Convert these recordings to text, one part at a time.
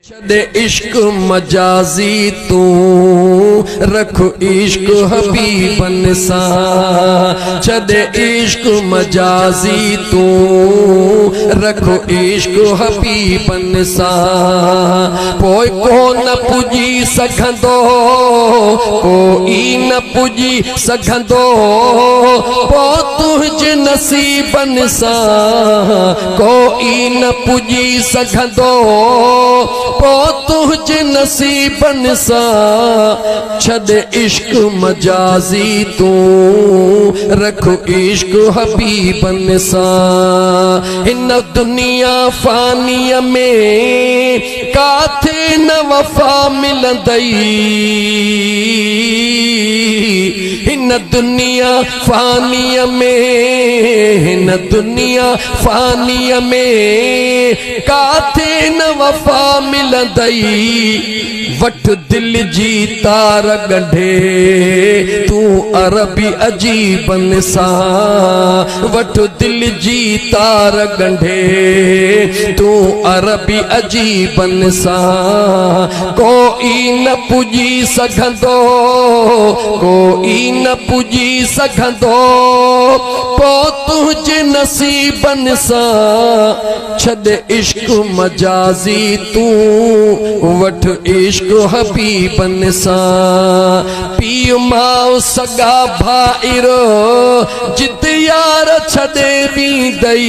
छद इश्क मजाजी तू रख इश्क हबीबन सा। छद इश्क मजाजी तू रख इश्क हबीबन सा। कोई को न पुजी सघंदो, कोई न पुजी सघंदो, पो तुझ नसीबन सा। कोई न पुजी सघंदो, पो तुझ नसीबन सा। छद इश्क मजाजी तू रख इश्क हबीबन सा। हिन दुनिया फानिया में काथे न वफा मिलंदई। हिन दुनिया फानिया में, हिन दुनिया फानिया में काथे न वफा मिलंदई। वठ दिल जी तार गंढे तू अरबी अजीबन सा। वठ दिल जी तार गंढे तू अरबी अजीबन सा। कोई न पुजी सघंदो, कोई न पुजी सघंदो, पो तुझ नसीबन सा। छद इश्क मजाजी तू वठ इश्क हबीबन सा। पीउ माउ सगा भाईरो जित यार छदे वींदई।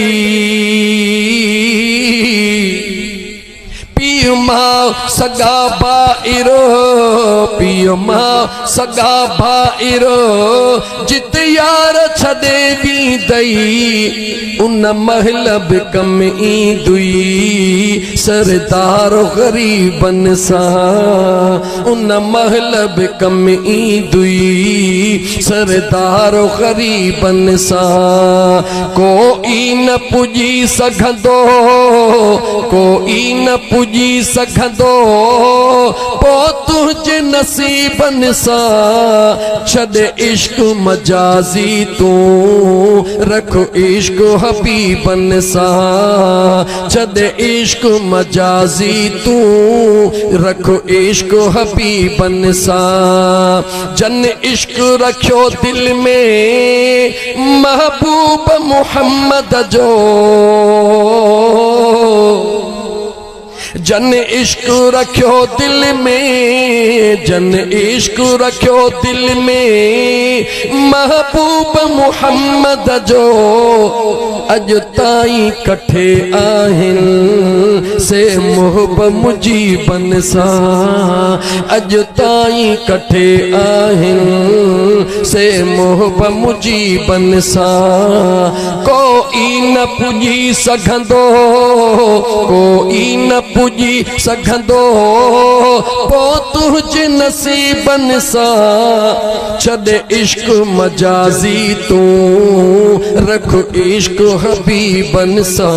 पीउ माउ सगा भाईरो, पीउ माउ सगा भाईरो जित यार छदे वींदई। उन महल बि कम ईंदुई सरदार गरीबन सा। उन महल बि कम ईंदुई सरदार गरीबन सा। कोई न पुजी सघंदो, कोई न पुजी सघंदो, पो तुझ नसीबन सा। छद इश्क मजाजी तू रख इश्क हबीबन सा। छद इश्क मजाजी तू रख इश्क हबीबन सा। जन इश्क रखियो दिल में महबूब मुहम्मद जो। जन इश्क रखियो दिल में, जन इश्क रखियो दिल में महबूब मुहम्मद जो। अज ताईं कठे आहिन से मोहब्बत मुजीबन सा। अज ताईं कठे आहिन से मोहब्बत मुजीबन सा। कोई न पुजी सघंदो, कोई न पुजी सघंदो, पो तुझ नसीबन सा। छद इश्क मजाजी तू रख इश्क हबीबन सा।